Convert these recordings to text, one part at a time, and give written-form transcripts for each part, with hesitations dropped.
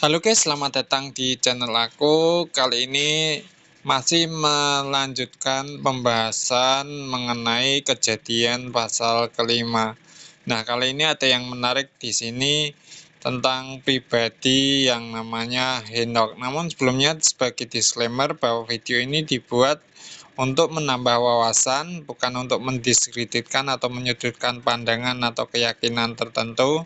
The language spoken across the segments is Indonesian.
Halo guys, selamat datang di channel aku. Kali ini masih melanjutkan pembahasan mengenai kejadian pasal kelima. Nah, kali ini ada yang menarik di sini tentang pribadi yang namanya Henok. Namun sebelumnya sebagai disclaimer bahwa video ini dibuat untuk menambah wawasan, bukan untuk mendiskreditkan atau menyudutkan pandangan atau keyakinan tertentu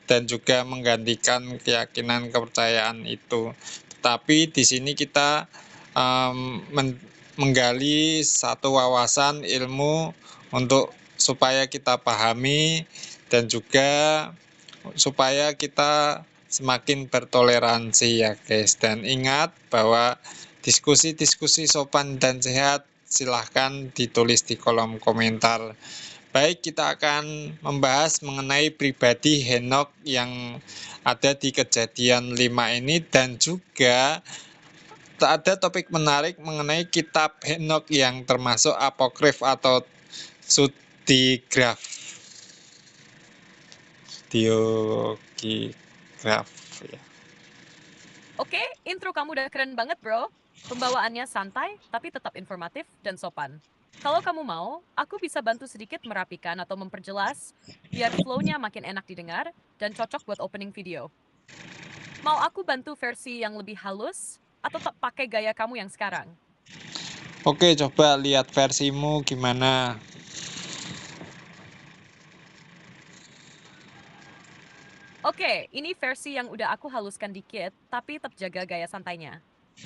dan juga menggantikan keyakinan kepercayaan itu. Tetapi di sini kita menggali satu wawasan ilmu untuk supaya kita pahami dan juga supaya kita semakin bertoleransi ya guys. Dan ingat bahwa diskusi-diskusi sopan dan sehat silahkan ditulis di kolom komentar. Baik, kita akan membahas mengenai pribadi Henok yang ada di kejadian 5 ini dan juga ada topik menarik mengenai kitab Henok yang termasuk apokrif atau sudigraf. Diogigraf ya. Oke, intro kamu udah keren banget, bro. Pembawaannya santai, tapi tetap informatif dan sopan. Kalau kamu mau, aku bisa bantu sedikit merapikan atau memperjelas, biar flow-nya makin enak didengar dan cocok buat opening video. Mau aku bantu versi yang lebih halus, atau tak pakai gaya kamu yang sekarang? Oke, coba lihat versimu gimana. Oke, ini versi yang udah aku haluskan dikit, tapi tetap jaga gaya santainya.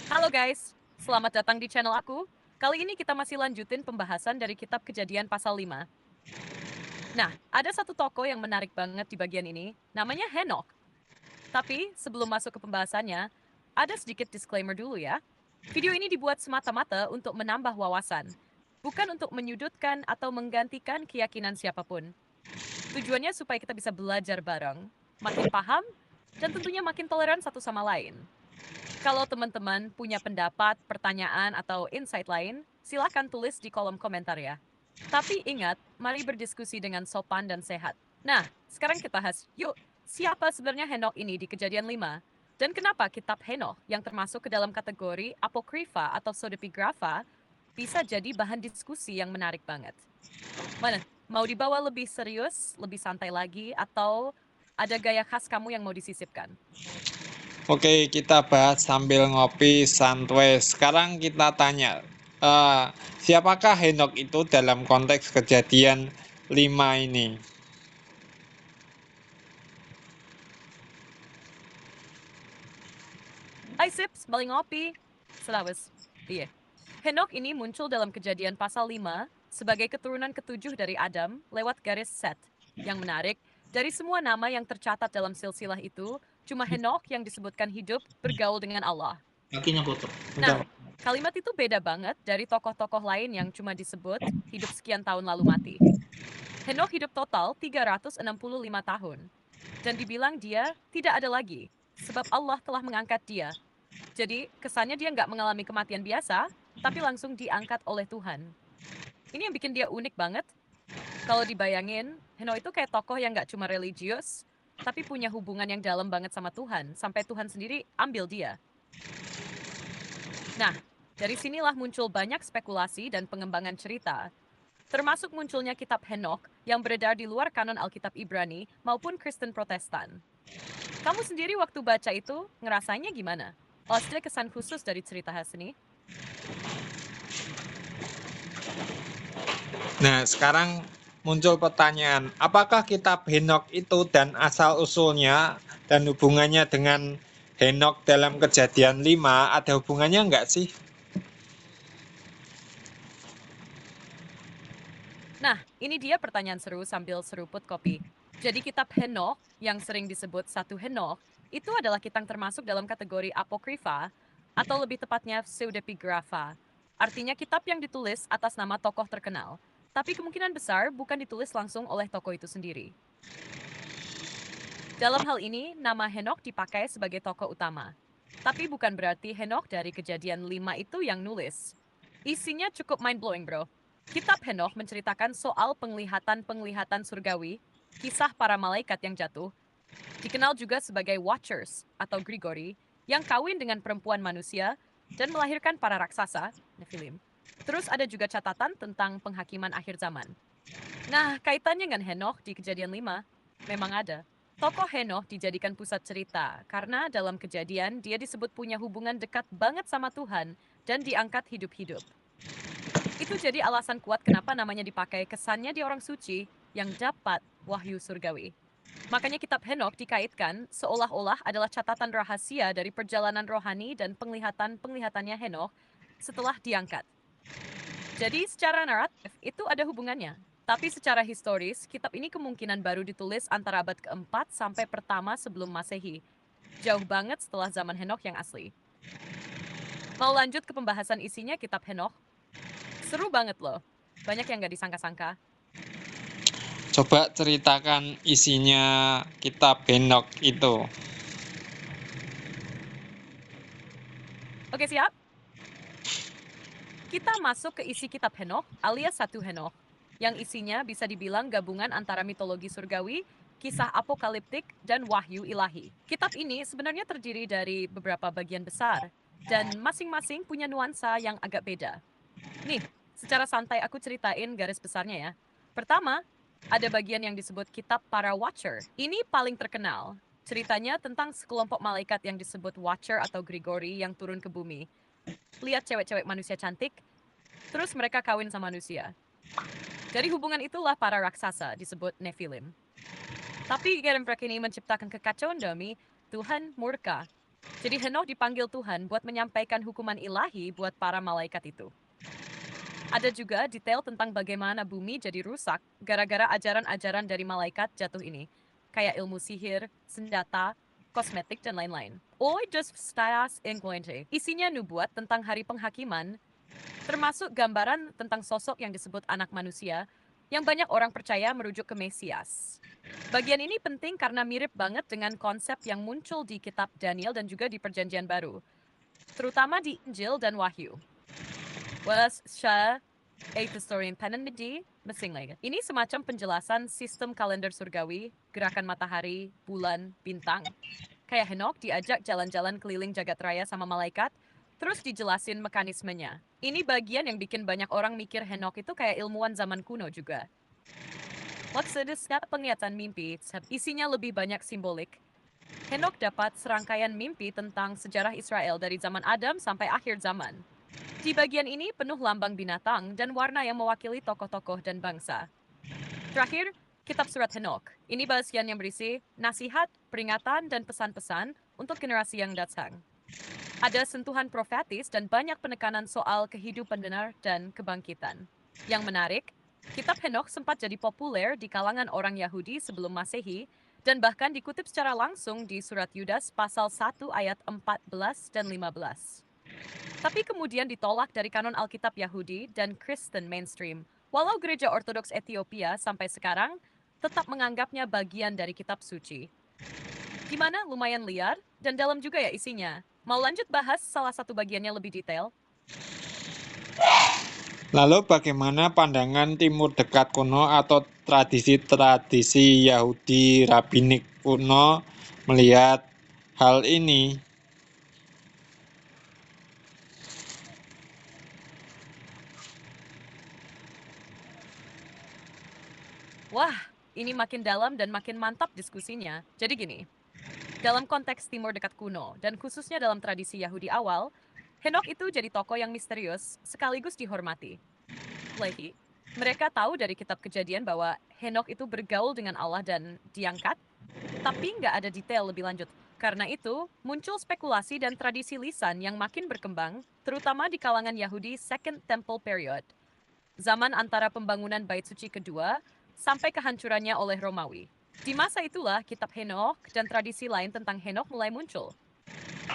Halo guys, selamat datang di channel aku. Kali ini kita masih lanjutin pembahasan dari kitab Kejadian pasal 5. Nah, ada satu tokoh yang menarik banget di bagian ini, namanya Henok. Tapi sebelum masuk ke pembahasannya, ada sedikit disclaimer dulu ya. Video ini dibuat semata-mata untuk menambah wawasan, bukan untuk menyudutkan atau menggantikan keyakinan siapapun. Tujuannya supaya kita bisa belajar bareng, makin paham, dan tentunya makin toleran satu sama lain. Kalau teman-teman punya pendapat, pertanyaan, atau insight lain, silakan tulis di kolom komentar ya. Tapi ingat, mari berdiskusi dengan sopan dan sehat. Nah, sekarang kita bahas, yuk, siapa sebenarnya Henok ini di Kejadian 5? Dan kenapa kitab Henok yang termasuk ke dalam kategori apokrifa atau pseudepigrapha bisa jadi bahan diskusi yang menarik banget? Mana? Mau dibawa lebih serius, lebih santai lagi, atau ada gaya khas kamu yang mau disisipkan? Oke, kita bahas sambil ngopi santuy. Sekarang kita tanya, siapakah Henok itu dalam konteks kejadian 5 ini? Hai Sips, balik ngopi. Selawes. Iya. Henok ini muncul dalam Kejadian pasal 5 sebagai keturunan ketujuh dari Adam lewat garis Set. Yang menarik, dari semua nama yang tercatat dalam silsilah itu, cuma Henok yang disebutkan hidup bergaul dengan Allah. Kakinya kotor. Nah, Bentar. kalimat itu beda banget dari tokoh-tokoh lain yang cuma disebut hidup sekian tahun lalu mati. Henok hidup total 365 tahun. Dan dibilang dia tidak ada lagi, sebab Allah telah mengangkat dia. Jadi, kesannya dia nggak mengalami kematian biasa, tapi langsung diangkat oleh Tuhan. Ini yang bikin dia unik banget. Kalau dibayangin, Henok itu kayak tokoh yang nggak cuma religius, tapi punya hubungan yang dalam banget sama Tuhan, sampai Tuhan sendiri ambil dia. Nah, dari sinilah muncul banyak spekulasi dan pengembangan cerita, termasuk munculnya kitab Henok yang beredar di luar kanon Alkitab Ibrani maupun Kristen Protestan. Kamu sendiri waktu baca itu ngerasainnya gimana? Ada kesan khusus dari cerita ini? Nah, sekarang muncul pertanyaan, apakah kitab Henok itu dan asal-usulnya dan hubungannya dengan Henok dalam kejadian 5 ada hubungannya enggak sih? Nah, ini dia pertanyaan seru sambil seruput kopi. Jadi kitab Henok, yang sering disebut satu Henok, itu adalah kitab termasuk dalam kategori apokrifa, atau lebih tepatnya pseudepigrapha. Artinya kitab yang ditulis atas nama tokoh terkenal, tapi kemungkinan besar bukan ditulis langsung oleh tokoh itu sendiri. Dalam hal ini, nama Henok dipakai sebagai tokoh utama. Tapi bukan berarti Henok dari kejadian 5 itu yang nulis. Isinya cukup mind-blowing, bro. Kitab Henok menceritakan soal penglihatan-penglihatan surgawi, kisah para malaikat yang jatuh, Dikenal juga sebagai Watchers atau Grigori yang kawin dengan perempuan manusia dan melahirkan para raksasa, Nephilim. Terus ada juga catatan tentang penghakiman akhir zaman. Nah, kaitannya dengan Henokh di Kejadian 5 memang ada. Tokoh Henokh dijadikan pusat cerita karena dalam kejadian dia disebut punya hubungan dekat banget sama Tuhan dan diangkat hidup-hidup. Itu jadi alasan kuat kenapa namanya dipakai kesannya di orang suci yang dapat wahyu surgawi. Makanya kitab Henokh dikaitkan seolah-olah adalah catatan rahasia dari perjalanan rohani dan penglihatan-penglihatannya Henokh setelah diangkat. Jadi secara naratif itu ada hubungannya. Tapi secara historis, kitab ini kemungkinan baru ditulis antara abad keempat sampai pertama sebelum Masehi. Jauh banget setelah zaman Henokh yang asli. Mau lanjut ke pembahasan isinya kitab Henokh? Seru banget loh. Banyak yang gak disangka-sangka. Coba ceritakan isinya kitab Henokh itu. Oke, siap? Kita masuk ke isi kitab Henokh alias satu Henokh, yang isinya bisa dibilang gabungan antara mitologi surgawi, kisah apokaliptik, dan wahyu ilahi. Kitab ini sebenarnya terdiri dari beberapa bagian besar, dan masing-masing punya nuansa yang agak beda. Nih, secara santai aku ceritain garis besarnya ya. Pertama, ada bagian yang disebut kitab para Watcher. Ini paling terkenal. Ceritanya tentang sekelompok malaikat yang disebut Watcher atau Grigori yang turun ke bumi. Lihat cewek-cewek manusia cantik, terus mereka kawin sama manusia. Dari hubungan itulah para raksasa disebut Nephilim. Tapi karena mereka ini menciptakan kekacauan demi Tuhan murka. Jadi Henokh dipanggil Tuhan buat menyampaikan hukuman ilahi buat para malaikat itu. Ada juga detail tentang bagaimana bumi jadi rusak gara-gara ajaran-ajaran dari malaikat jatuh ini. Kayak ilmu sihir, senjata, kosmetik, dan lain-lain. Oi just stars inglente. Isinya nubuat tentang hari penghakiman, termasuk gambaran tentang sosok yang disebut anak manusia, yang banyak orang percaya merujuk ke Mesias. Bagian ini penting karena mirip banget dengan konsep yang muncul di kitab Daniel dan juga di Perjanjian Baru, terutama di Injil dan Wahyu. Was Shah a historian penenmidi missing lagi. Ini semacam penjelasan sistem kalender surgawi, gerakan matahari, bulan, bintang. Kayak Henokh diajak jalan-jalan keliling jagat raya sama malaikat, terus dijelasin mekanismenya. Ini bagian yang bikin banyak orang mikir Henokh itu kayak ilmuwan zaman kuno juga. Maksudnya penglihatan mimpi, isinya lebih banyak simbolik. Henokh dapat serangkaian mimpi tentang sejarah Israel dari zaman Adam sampai akhir zaman. Di bagian ini penuh lambang binatang dan warna yang mewakili tokoh-tokoh dan bangsa. Terakhir, kitab surat Henokh. Ini bagian yang berisi nasihat, peringatan, dan pesan-pesan untuk generasi yang datang. Ada sentuhan profetis dan banyak penekanan soal kehidupan benar dan kebangkitan. Yang menarik, kitab Henokh sempat jadi populer di kalangan orang Yahudi sebelum Masehi dan bahkan dikutip secara langsung di surat Yudas pasal 1 ayat 14 dan 15. Tapi kemudian ditolak dari kanon Alkitab Yahudi dan Kristen mainstream, walau gereja Ortodoks Ethiopia sampai sekarang tetap menganggapnya bagian dari kitab suci. Gimana? Lumayan liar dan dalam juga ya isinya. Mau lanjut bahas salah satu bagiannya lebih detail? Lalu bagaimana pandangan Timur Dekat kuno atau tradisi-tradisi Yahudi rabbinik kuno melihat hal ini? Wah, ini makin dalam dan makin mantap diskusinya. Jadi gini, dalam konteks Timur Dekat kuno dan khususnya dalam tradisi Yahudi awal, Henokh itu jadi tokoh yang misterius sekaligus dihormati. Lagi, mereka tahu dari kitab Kejadian bahwa Henokh itu bergaul dengan Allah dan diangkat, tapi nggak ada detail lebih lanjut. Karena itu, muncul spekulasi dan tradisi lisan yang makin berkembang, terutama di kalangan Yahudi Second Temple Period, zaman antara pembangunan Bait Suci kedua sampai kehancurannya oleh Romawi. Di masa itulah kitab Henokh dan tradisi lain tentang Henokh mulai muncul.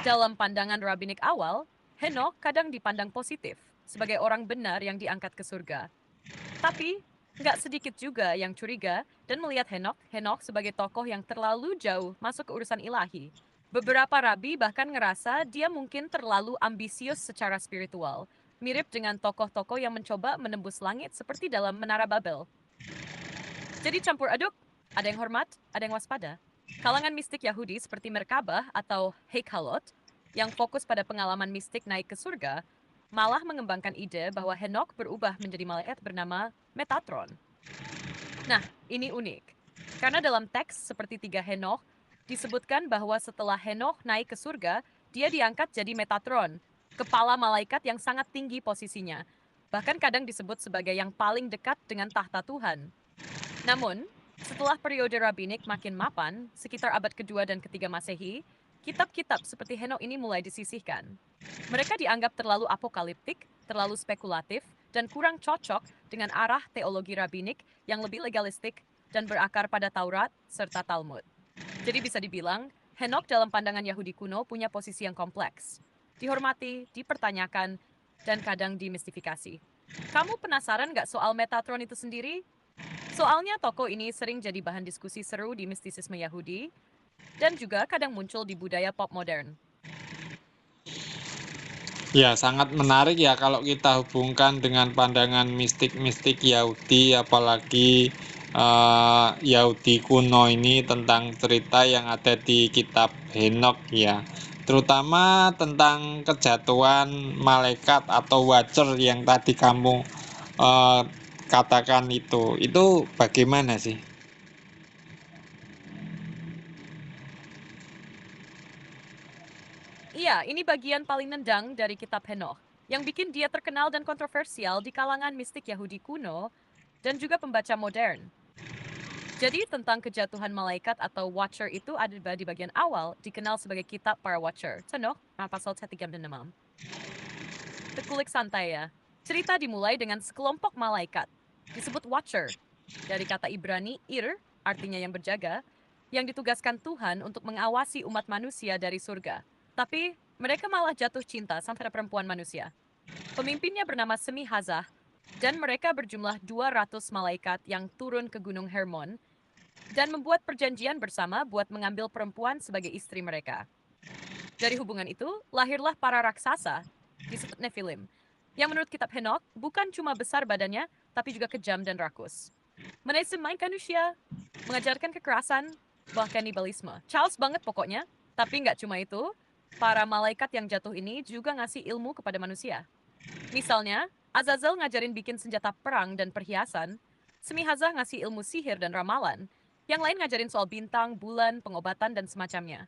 Dalam pandangan rabbinik awal, Henokh kadang dipandang positif sebagai orang benar yang diangkat ke surga. Tapi, nggak sedikit juga yang curiga dan melihat Henokh sebagai tokoh yang terlalu jauh masuk ke urusan ilahi. Beberapa rabi bahkan ngerasa dia mungkin terlalu ambisius secara spiritual, mirip dengan tokoh-tokoh yang mencoba menembus langit seperti dalam Menara Babel. Jadi campur aduk, ada yang hormat, ada yang waspada. Kalangan mistik Yahudi seperti Merkabah atau Heikalot yang fokus pada pengalaman mistik naik ke surga, malah mengembangkan ide bahwa Henokh berubah menjadi malaikat bernama Metatron. Nah, ini unik. Karena dalam teks seperti 3 Henokh, disebutkan bahwa setelah Henokh naik ke surga, dia diangkat jadi Metatron, kepala malaikat yang sangat tinggi posisinya. Bahkan kadang disebut sebagai yang paling dekat dengan tahta Tuhan. Namun, setelah periode rabbinik makin mapan, sekitar abad kedua dan ketiga Masehi, kitab-kitab seperti Henokh ini mulai disisihkan. Mereka dianggap terlalu apokaliptik, terlalu spekulatif, dan kurang cocok dengan arah teologi rabbinik yang lebih legalistik dan berakar pada Taurat serta Talmud. Jadi bisa dibilang, Henokh dalam pandangan Yahudi kuno punya posisi yang kompleks. Dihormati, dipertanyakan, dan kadang dimistifikasi. Kamu penasaran nggak soal Metatron itu sendiri? Soalnya tokoh ini sering jadi bahan diskusi seru di mistisisme Yahudi, dan juga kadang muncul di budaya pop modern. Ya, sangat menarik ya kalau kita hubungkan dengan pandangan mistik-mistik Yahudi, apalagi Yahudi kuno ini tentang cerita yang ada di kitab Henokh ya. Terutama tentang kejatuhan malaikat atau watcher yang tadi kamu katakan itu. Itu bagaimana sih? Iya, ini bagian paling nendang dari kitab Henokh, yang bikin dia terkenal dan kontroversial di kalangan mistik Yahudi kuno dan juga pembaca modern. Jadi tentang kejatuhan malaikat atau Watcher itu ada di bagian awal, dikenal sebagai kitab para Watcher. Henokh, pasal 36. Tekulik santai ya. Cerita dimulai dengan sekelompok malaikat, disebut Watcher, dari kata Ibrani Ir, artinya yang berjaga, yang ditugaskan Tuhan untuk mengawasi umat manusia dari surga. Tapi mereka malah jatuh cinta sama perempuan manusia. Pemimpinnya bernama Semihazah, dan mereka berjumlah 200 malaikat yang turun ke Gunung Hermon dan membuat perjanjian bersama buat mengambil perempuan sebagai istri mereka. Dari hubungan itu, lahirlah para raksasa, disebut Nephilim, yang menurut kitab Henokh bukan cuma besar badannya, tapi juga kejam dan rakus. Menaikkan manusia, mengajarkan kekerasan, bahkan kanibalisme. Charles banget pokoknya, tapi nggak cuma itu, para malaikat yang jatuh ini juga ngasih ilmu kepada manusia. Misalnya, Azazel ngajarin bikin senjata perang dan perhiasan, Semihazah ngasih ilmu sihir dan ramalan, yang lain ngajarin soal bintang, bulan, pengobatan, dan semacamnya.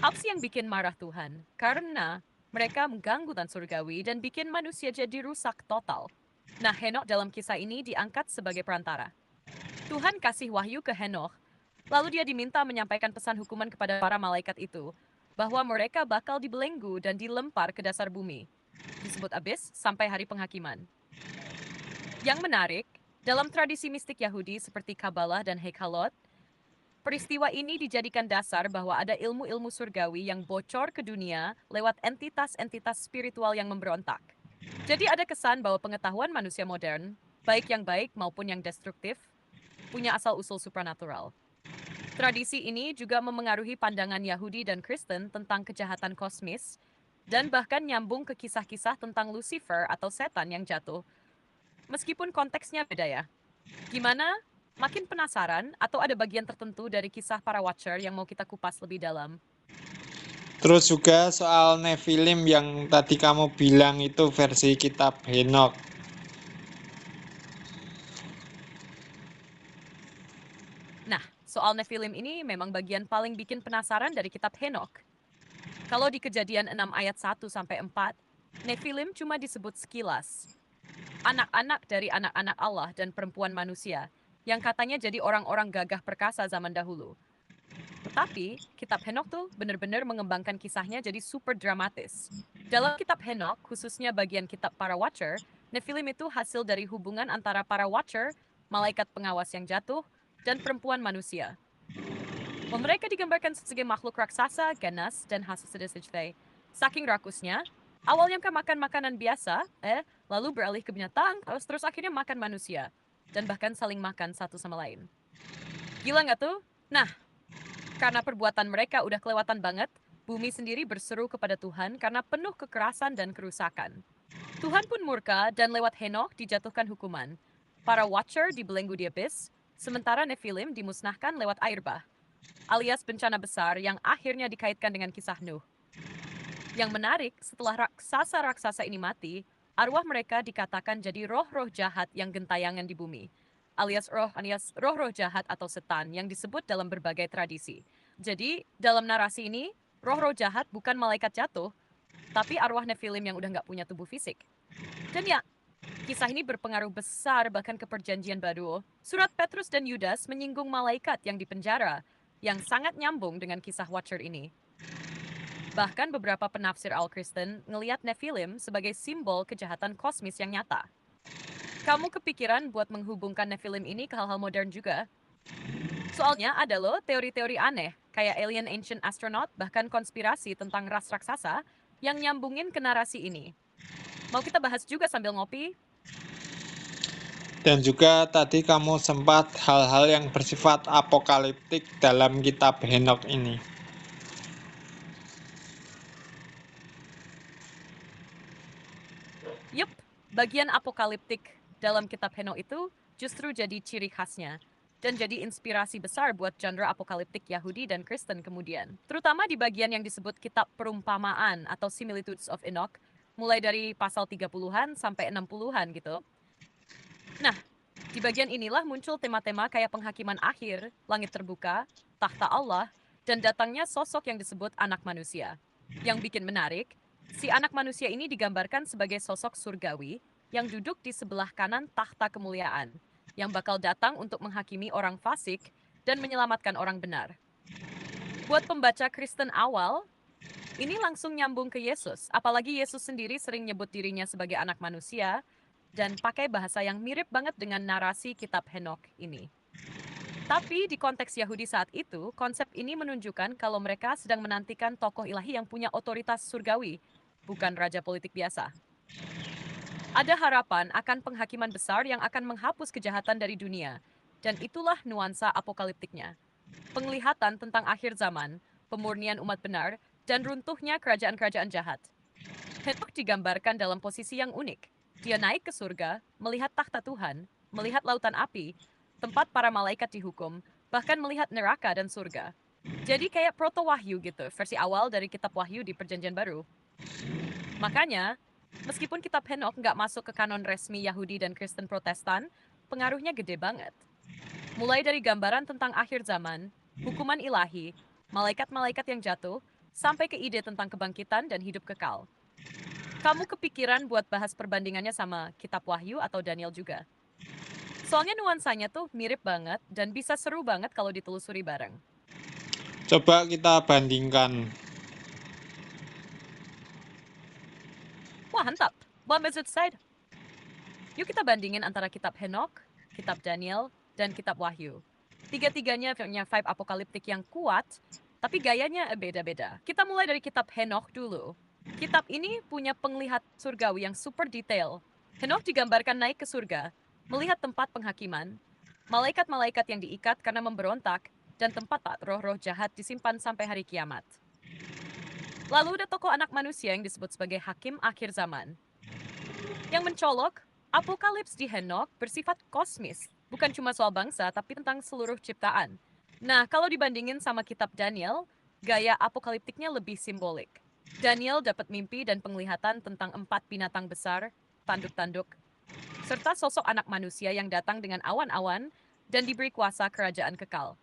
Apa sih yang bikin marah Tuhan? Karena mereka mengganggu dan surgawi dan bikin manusia jadi rusak total. Nah, Henokh dalam kisah ini diangkat sebagai perantara. Tuhan kasih wahyu ke Henokh, lalu dia diminta menyampaikan pesan hukuman kepada para malaikat itu, bahwa mereka bakal dibelenggu dan dilempar ke dasar bumi. Disebut abis sampai hari penghakiman. Yang menarik, dalam tradisi mistik Yahudi seperti Kabbalah dan Heikalot, peristiwa ini dijadikan dasar bahwa ada ilmu-ilmu surgawi yang bocor ke dunia lewat entitas-entitas spiritual yang memberontak. Jadi ada kesan bahwa pengetahuan manusia modern, baik yang baik maupun yang destruktif, punya asal-usul supranatural. Tradisi ini juga memengaruhi pandangan Yahudi dan Kristen tentang kejahatan kosmis, dan bahkan nyambung ke kisah-kisah tentang Lucifer atau setan yang jatuh. Meskipun konteksnya beda ya. Gimana? Makin penasaran atau ada bagian tertentu dari kisah para Watcher yang mau kita kupas lebih dalam? Terus juga soal Nephilim yang tadi kamu bilang itu versi kitab Henokh. Nah, soal Nephilim ini memang bagian paling bikin penasaran dari kitab Henokh. Kalau di Kejadian 6 ayat 1 sampai 4, Nephilim cuma disebut sekilas. Anak-anak dari anak-anak Allah dan perempuan manusia yang katanya jadi orang-orang gagah perkasa zaman dahulu. Tetapi, kitab Henokh tuh benar-benar mengembangkan kisahnya jadi super dramatis. Dalam kitab Henokh, khususnya bagian kitab para Watcher, Nephilim itu hasil dari hubungan antara para Watcher, malaikat pengawas yang jatuh, dan perempuan manusia. Mereka digambarkan sebagai makhluk raksasa, ganas, dan hasil sedih. Saking rakusnya, awalnya mereka makan makanan biasa, lalu beralih ke binatang, terus akhirnya makan manusia, dan bahkan saling makan satu sama lain. Gila nggak tuh? Nah, karena perbuatan mereka udah kelewatan banget, bumi sendiri berseru kepada Tuhan karena penuh kekerasan dan kerusakan. Tuhan pun murka dan lewat Henokh dijatuhkan hukuman. Para Watcher dibelenggu di abyss, sementara Nephilim dimusnahkan lewat air bah. alias bencana besar yang akhirnya dikaitkan dengan kisah Nuh. Yang menarik, setelah raksasa-raksasa ini mati, arwah mereka dikatakan jadi roh-roh jahat yang gentayangan di bumi, alias roh-roh jahat atau setan yang disebut dalam berbagai tradisi. Jadi, dalam narasi ini, roh-roh jahat bukan malaikat jatuh, tapi arwah Nephilim yang udah nggak punya tubuh fisik. Dan ya, kisah ini berpengaruh besar bahkan ke perjanjian baru. Surat Petrus dan Yudas menyinggung malaikat yang dipenjara, yang sangat nyambung dengan kisah Watcher ini. Bahkan beberapa penafsir Al-Kristen ngelihat Nephilim sebagai simbol kejahatan kosmis yang nyata. Kamu kepikiran buat menghubungkan Nephilim ini ke hal-hal modern juga? Soalnya ada loh teori-teori aneh, kayak alien ancient astronaut, bahkan konspirasi tentang ras raksasa yang nyambungin ke narasi ini. Mau kita bahas juga sambil ngopi? Dan juga tadi kamu sempat hal-hal yang bersifat apokaliptik dalam kitab Henokh ini. Yup, bagian apokaliptik dalam kitab Henokh itu justru jadi ciri khasnya dan jadi inspirasi besar buat genre apokaliptik Yahudi dan Kristen kemudian. Terutama di bagian yang disebut kitab perumpamaan atau Similitudes of Enoch, mulai dari pasal 30-an sampai 60-an gitu. Nah, di bagian inilah muncul tema-tema kayak penghakiman akhir, langit terbuka, tahta Allah, dan datangnya sosok yang disebut anak manusia. Yang bikin menarik, si anak manusia ini digambarkan sebagai sosok surgawi yang duduk di sebelah kanan tahta kemuliaan, yang bakal datang untuk menghakimi orang fasik dan menyelamatkan orang benar. Buat pembaca Kristen awal, ini langsung nyambung ke Yesus, apalagi Yesus sendiri sering nyebut dirinya sebagai anak manusia dan pakai bahasa yang mirip banget dengan narasi kitab Henokh ini. Tapi di konteks Yahudi saat itu, konsep ini menunjukkan kalau mereka sedang menantikan tokoh ilahi yang punya otoritas surgawi, bukan raja politik biasa. Ada harapan akan penghakiman besar yang akan menghapus kejahatan dari dunia, dan itulah nuansa apokaliptiknya. Penglihatan tentang akhir zaman, pemurnian umat benar, dan runtuhnya kerajaan-kerajaan jahat. Henokh digambarkan dalam posisi yang unik. Dia naik ke surga, melihat tahta Tuhan, melihat lautan api, tempat para malaikat dihukum, bahkan melihat neraka dan surga. Jadi kayak proto-wahyu gitu, versi awal dari kitab Wahyu di Perjanjian Baru. Makanya, meskipun kitab Henokh nggak masuk ke kanon resmi Yahudi dan Kristen Protestan, pengaruhnya gede banget. Mulai dari gambaran tentang akhir zaman, hukuman ilahi, malaikat-malaikat yang jatuh, sampai ke ide tentang kebangkitan dan hidup kekal. Kamu kepikiran buat bahas perbandingannya sama kitab Wahyu atau Daniel juga? Soalnya nuansanya tuh mirip banget dan bisa seru banget kalau ditelusuri bareng. Coba kita bandingkan. Wah, hantap. What is it said? Yuk kita bandingin antara kitab Henokh, kitab Daniel, dan kitab Wahyu. Tiga-tiganya punya vibe apokaliptik yang kuat, tapi gayanya beda-beda. Kita mulai dari kitab Henokh dulu. Kitab ini punya penglihat surgawi yang super detail. Henokh digambarkan naik ke surga, melihat tempat penghakiman, malaikat-malaikat yang diikat karena memberontak, dan tempat roh-roh jahat disimpan sampai hari kiamat. Lalu ada tokoh anak manusia yang disebut sebagai hakim akhir zaman. Yang mencolok, apokalips di Henokh bersifat kosmis, bukan cuma soal bangsa, tapi tentang seluruh ciptaan. Nah, kalau dibandingin sama kitab Daniel, gaya apokaliptiknya lebih simbolik. Daniel dapat mimpi dan penglihatan tentang 4 binatang besar, tanduk-tanduk, serta sosok anak manusia yang datang dengan awan-awan dan diberi kuasa kerajaan kekal.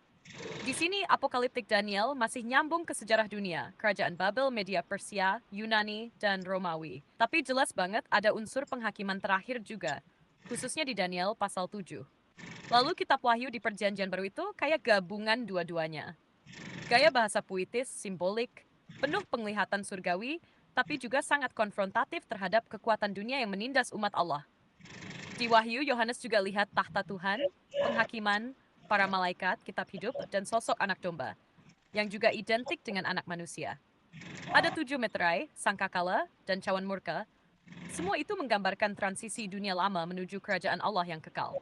Di sini, apokaliptik Daniel masih nyambung ke sejarah dunia, kerajaan Babel, Media Persia, Yunani, dan Romawi. Tapi jelas banget ada unsur penghakiman terakhir juga, khususnya di Daniel pasal 7. Lalu kitab Wahyu di Perjanjian Baru itu kayak gabungan dua-duanya. Gaya bahasa puitis, simbolik, penuh penglihatan surgawi, tapi juga sangat konfrontatif terhadap kekuatan dunia yang menindas umat Allah. Di Wahyu, Yohanes juga lihat tahta Tuhan, penghakiman, para malaikat, kitab hidup, dan sosok anak domba, yang juga identik dengan anak manusia. Ada 7 meterai, sangkakala, dan cawan murka. Semua itu menggambarkan transisi dunia lama menuju kerajaan Allah yang kekal.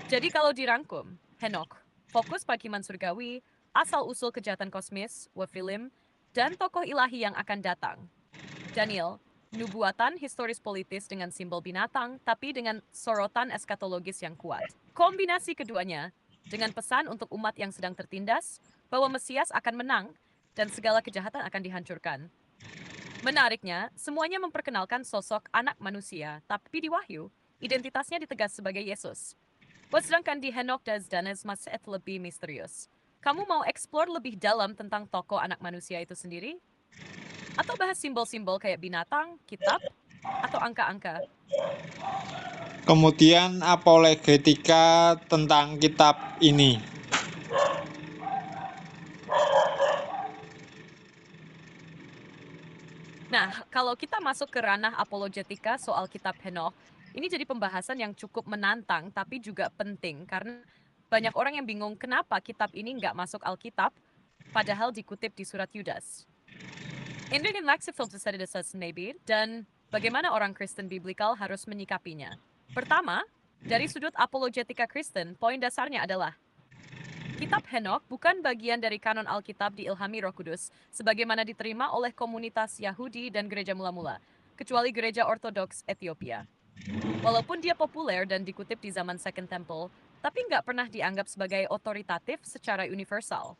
Jadi kalau dirangkum, Henokh, fokus penghakiman surgawi, asal-usul kejahatan kosmis, Nephilim, dan tokoh ilahi yang akan datang. Daniel, nubuatan historis politis dengan simbol binatang, tapi dengan sorotan eskatologis yang kuat. Kombinasi keduanya, dengan pesan untuk umat yang sedang tertindas, bahwa Mesias akan menang dan segala kejahatan akan dihancurkan. Menariknya, semuanya memperkenalkan sosok anak manusia, tapi di Wahyu, identitasnya ditegas sebagai Yesus. Sedangkan di Henok dan Danes masih lebih misterius. Kamu mau eksplor lebih dalam tentang tokoh anak manusia itu sendiri? Atau bahas simbol-simbol kayak binatang, kitab, atau angka-angka? Kemudian apologetika tentang kitab ini. Nah, kalau kita masuk ke ranah apologetika soal kitab Henokh, ini jadi pembahasan yang cukup menantang tapi juga penting karena banyak orang yang bingung kenapa kitab ini nggak masuk Alkitab, padahal dikutip di surat Yudas. Ini kan laksi filter maybe, dan bagaimana orang Kristen biblikal harus menyikapinya. Pertama, dari sudut apologetika Kristen, poin dasarnya adalah Kitab Henokh bukan bagian dari kanon Alkitab diilhami Roh Kudus, sebagaimana diterima oleh komunitas Yahudi dan gereja mula-mula, kecuali gereja Ortodoks Ethiopia. Walaupun dia populer dan dikutip di zaman Second Temple, tapi nggak pernah dianggap sebagai otoritatif secara universal.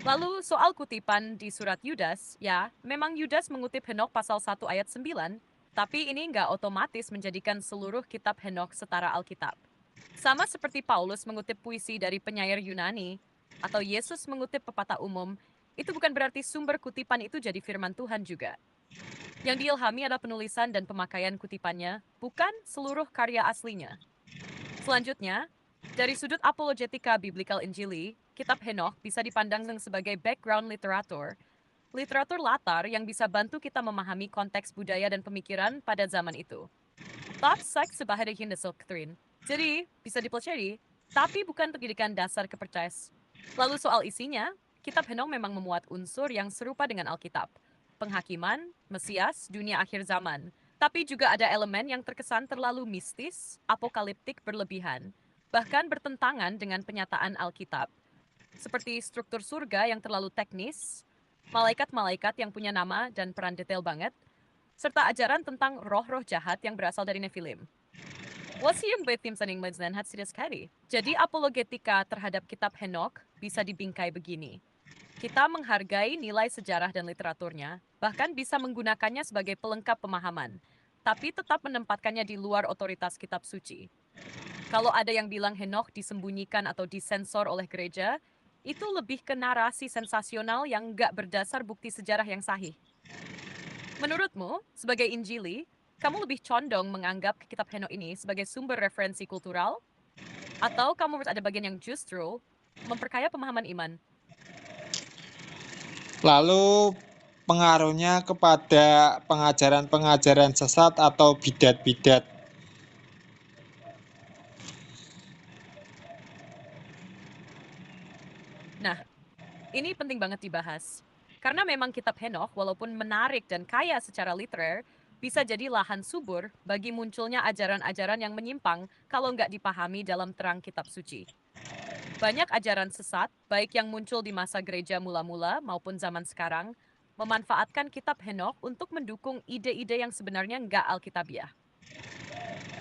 Lalu soal kutipan di surat Yudas, ya, memang Yudas mengutip Henokh pasal 1 ayat 9, tapi ini nggak otomatis menjadikan seluruh kitab Henokh setara Alkitab. Sama seperti Paulus mengutip puisi dari penyair Yunani, atau Yesus mengutip pepatah umum, itu bukan berarti sumber kutipan itu jadi firman Tuhan juga. Yang diilhami adalah penulisan dan pemakaian kutipannya, bukan seluruh karya aslinya. Selanjutnya, dari sudut apologetika biblical Injili, kitab Henokh bisa dipandang sebagai background literatur latar yang bisa bantu kita memahami konteks budaya dan pemikiran pada zaman itu. Top seks sebahagian doktrin. Jadi, bisa dipelajari, tapi bukan pendidikan dasar kepercayaan. Lalu soal isinya, kitab Henokh memang memuat unsur yang serupa dengan Alkitab. Penghakiman, Mesias, dunia akhir zaman. Tapi juga ada elemen yang terkesan terlalu mistis, apokaliptik berlebihan, bahkan bertentangan dengan penyataan Alkitab. Seperti struktur surga yang terlalu teknis, malaikat-malaikat yang punya nama dan peran detail banget, serta ajaran tentang roh-roh jahat yang berasal dari Nephilim. Wasiyang betim saning menzenhat sekali. Jadi apologetika terhadap kitab Henokh bisa dibingkai begini. Kita menghargai nilai sejarah dan literaturnya, bahkan bisa menggunakannya sebagai pelengkap pemahaman, tapi tetap menempatkannya di luar otoritas kitab suci. Kalau ada yang bilang Henokh disembunyikan atau disensor oleh gereja, itu lebih ke narasi sensasional yang nggak berdasar bukti sejarah yang sahih. Menurutmu, sebagai Injili, kamu lebih condong menganggap kitab Henokh ini sebagai sumber referensi kultural? Atau kamu ada bagian yang justru memperkaya pemahaman iman? Lalu pengaruhnya kepada pengajaran-pengajaran sesat atau bidat-bidat. Nah, ini penting banget dibahas. Karena memang kitab Henokh, walaupun menarik dan kaya secara literer, bisa jadi lahan subur bagi munculnya ajaran-ajaran yang menyimpang kalau nggak dipahami dalam terang kitab suci. Banyak ajaran sesat, baik yang muncul di masa gereja mula-mula maupun zaman sekarang, memanfaatkan kitab Henokh untuk mendukung ide-ide yang sebenarnya nggak alkitabiah.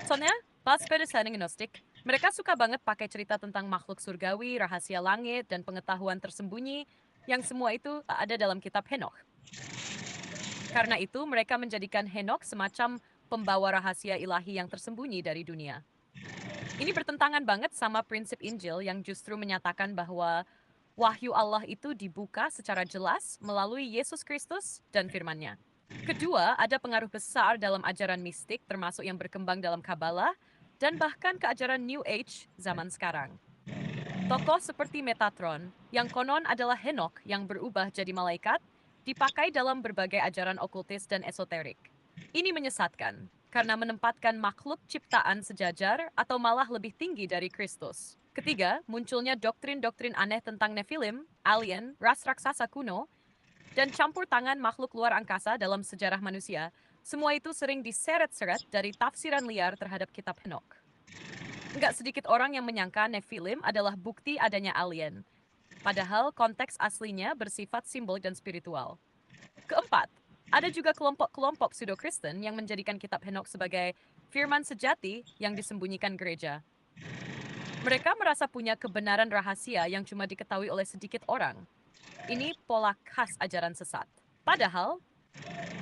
Soalnya, pas setting gnostik, mereka suka banget pakai cerita tentang makhluk surgawi, rahasia langit, dan pengetahuan tersembunyi, yang semua itu ada dalam kitab Henokh. Karena itu, mereka menjadikan Henokh semacam pembawa rahasia ilahi yang tersembunyi dari dunia. Ini bertentangan banget sama prinsip Injil yang justru menyatakan bahwa wahyu Allah itu dibuka secara jelas melalui Yesus Kristus dan firman-Nya. Kedua, ada pengaruh besar dalam ajaran mistik termasuk yang berkembang dalam Kabbalah dan bahkan ke ajaran New Age zaman sekarang. Tokoh seperti Metatron, yang konon adalah Henokh yang berubah jadi malaikat, dipakai dalam berbagai ajaran okultis dan esoterik. Ini menyesatkan, karena menempatkan makhluk ciptaan sejajar atau malah lebih tinggi dari Kristus. Ketiga, munculnya doktrin-doktrin aneh tentang Nephilim, alien, ras raksasa kuno, dan campur tangan makhluk luar angkasa dalam sejarah manusia. Semua itu sering diseret-seret dari tafsiran liar terhadap kitab Henokh. Nggak sedikit orang yang menyangka Nephilim adalah bukti adanya alien. Padahal konteks aslinya bersifat simbol dan spiritual. Keempat, ada juga kelompok-kelompok pseudo-Kristen yang menjadikan kitab Henokh sebagai firman sejati yang disembunyikan gereja. Mereka merasa punya kebenaran rahasia yang cuma diketahui oleh sedikit orang. Ini pola khas ajaran sesat. Padahal,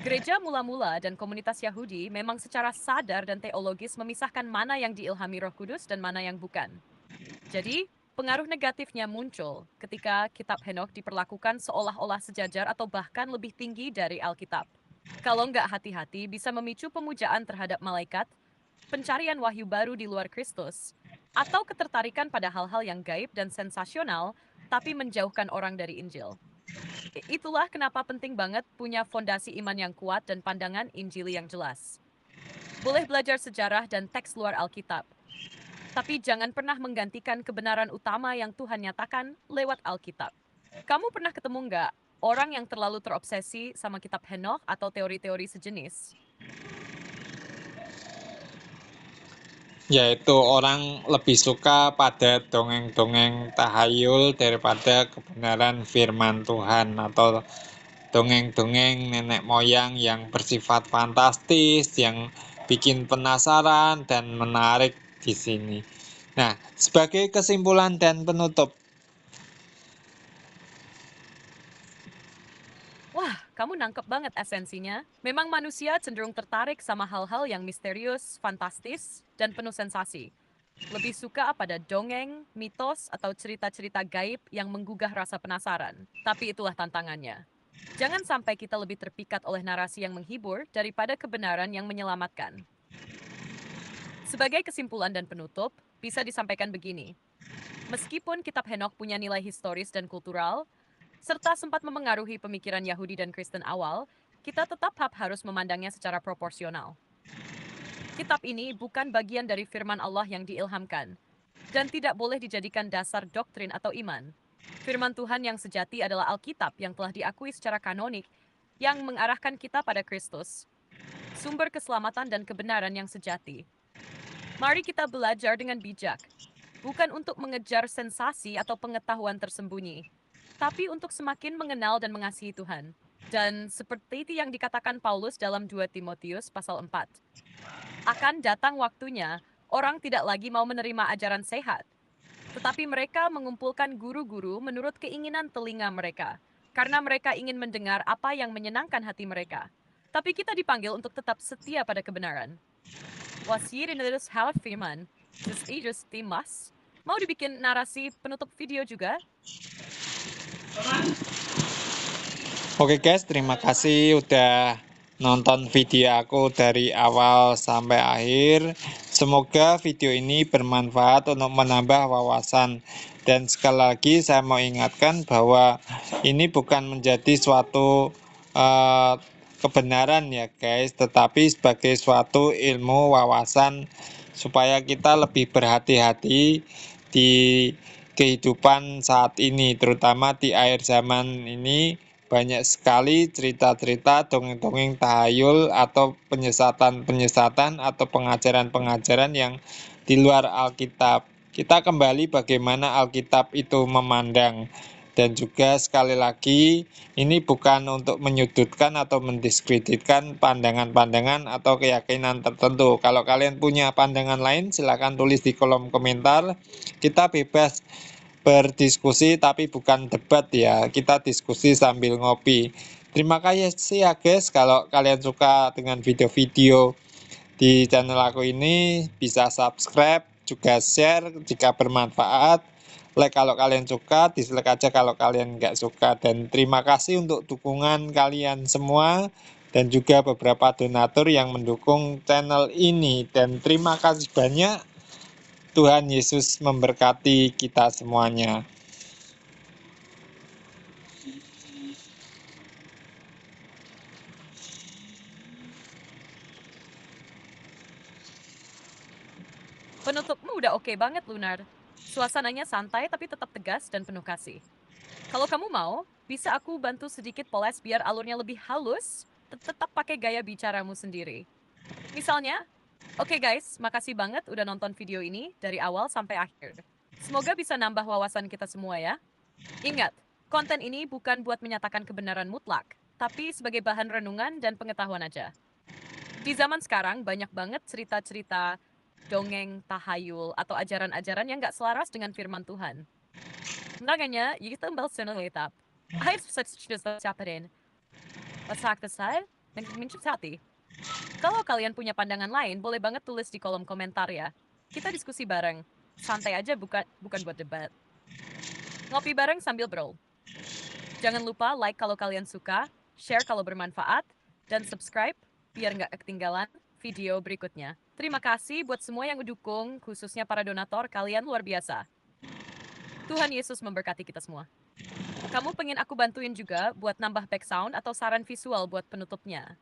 gereja mula-mula dan komunitas Yahudi memang secara sadar dan teologis memisahkan mana yang diilhami Roh Kudus dan mana yang bukan. Jadi, pengaruh negatifnya muncul ketika kitab Henokh diperlakukan seolah-olah sejajar atau bahkan lebih tinggi dari Alkitab. Kalau nggak hati-hati, bisa memicu pemujaan terhadap malaikat, pencarian wahyu baru di luar Kristus, atau ketertarikan pada hal-hal yang gaib dan sensasional, tapi menjauhkan orang dari Injil. Itulah kenapa penting banget punya fondasi iman yang kuat dan pandangan Injili yang jelas. Boleh belajar sejarah dan teks luar Alkitab, tapi jangan pernah menggantikan kebenaran utama yang Tuhan nyatakan lewat Alkitab. Kamu pernah ketemu nggak orang yang terlalu terobsesi sama kitab Henokh atau teori-teori sejenis? Yaitu orang lebih suka pada dongeng-dongeng tahayul daripada kebenaran firman Tuhan, atau dongeng-dongeng nenek moyang yang bersifat fantastis, yang bikin penasaran dan menarik di sini. Nah, sebagai kesimpulan dan penutup, Wah, kamu nangkep banget esensinya. Memang manusia cenderung tertarik sama hal-hal yang misterius, fantastis, dan penuh sensasi. Lebih suka pada dongeng, mitos, atau cerita-cerita gaib yang menggugah rasa penasaran. Tapi itulah tantangannya. Jangan sampai kita lebih terpikat oleh narasi yang menghibur daripada kebenaran yang menyelamatkan. Sebagai kesimpulan dan penutup, bisa disampaikan begini. Meskipun kitab Henokh punya nilai historis dan kultural, serta sempat memengaruhi pemikiran Yahudi dan Kristen awal, kita tetap harus memandangnya secara proporsional. Kitab ini bukan bagian dari firman Allah yang diilhamkan, dan tidak boleh dijadikan dasar doktrin atau iman. Firman Tuhan yang sejati adalah Alkitab yang telah diakui secara kanonik, yang mengarahkan kita pada Kristus, sumber keselamatan dan kebenaran yang sejati. Mari kita belajar dengan bijak, bukan untuk mengejar sensasi atau pengetahuan tersembunyi, tapi untuk semakin mengenal dan mengasihi Tuhan. Dan seperti yang dikatakan Paulus dalam 2 Timotius pasal 4, akan datang waktunya orang tidak lagi mau menerima ajaran sehat, tetapi mereka mengumpulkan guru-guru menurut keinginan telinga mereka, karena mereka ingin mendengar apa yang menyenangkan hati mereka. Tapi kita dipanggil untuk tetap setia pada kebenaran. Wasirinus Howard Firman, Ijus Timas, mau dibikin narasi penutup video juga? oke guys, terima kasih udah nonton video aku dari awal sampai akhir. Semoga video ini bermanfaat untuk menambah wawasan. Dan sekali lagi saya mau ingatkan bahwa ini bukan menjadi suatu kebenaran ya guys, tetapi sebagai suatu ilmu wawasan supaya kita lebih berhati-hati di kehidupan saat ini, terutama di akhir zaman ini. Banyak sekali cerita-cerita, dongeng-dongeng tahayul, atau penyesatan-penyesatan, atau pengajaran-pengajaran yang di luar Alkitab. Kita kembali bagaimana Alkitab itu memandang. Dan juga sekali lagi, ini bukan untuk menyudutkan atau mendiskreditkan pandangan-pandangan atau keyakinan tertentu. Kalau kalian punya pandangan lain, silakan tulis di kolom komentar. Kita bebas berdiskusi tapi bukan debat ya, kita diskusi sambil ngopi. Terima kasih ya guys, kalau kalian suka dengan video-video di channel aku ini, bisa subscribe, juga share jika bermanfaat, like kalau kalian suka, dislike aja kalau kalian nggak suka. Dan terima kasih untuk dukungan kalian semua, dan juga beberapa donatur yang mendukung channel ini. Dan terima kasih banyak. Tuhan Yesus memberkati kita semuanya. Penutupmu udah oke banget, Lunar. Suasananya santai tapi tetap tegas dan penuh kasih. Kalau kamu mau, bisa aku bantu sedikit poles biar alurnya lebih halus, tetap pakai gaya bicaramu sendiri. Misalnya, oke guys, makasih banget udah nonton video ini dari awal sampai akhir. Semoga bisa nambah wawasan kita semua ya. Ingat, konten ini bukan buat menyatakan kebenaran mutlak, tapi sebagai bahan renungan dan pengetahuan aja. Di zaman sekarang banyak banget cerita-cerita dongeng, tahayul, atau ajaran-ajaran yang gak selaras dengan firman Tuhan. Makanya, kita bersenang-senang. Hai, siapain? Masak besar dan mencicipi. Kalau kalian punya pandangan lain, boleh banget tulis di kolom komentar ya. Kita diskusi bareng. Santai aja, bukan buat debat. Ngopi bareng sambil bro. Jangan lupa like kalau kalian suka, share kalau bermanfaat, dan subscribe biar nggak ketinggalan video berikutnya. Terima kasih buat semua yang mendukung, khususnya para donatur, kalian luar biasa. Tuhan Yesus memberkati kita semua. Kamu pengen aku bantuin juga buat nambah back sound atau saran visual buat penutupnya?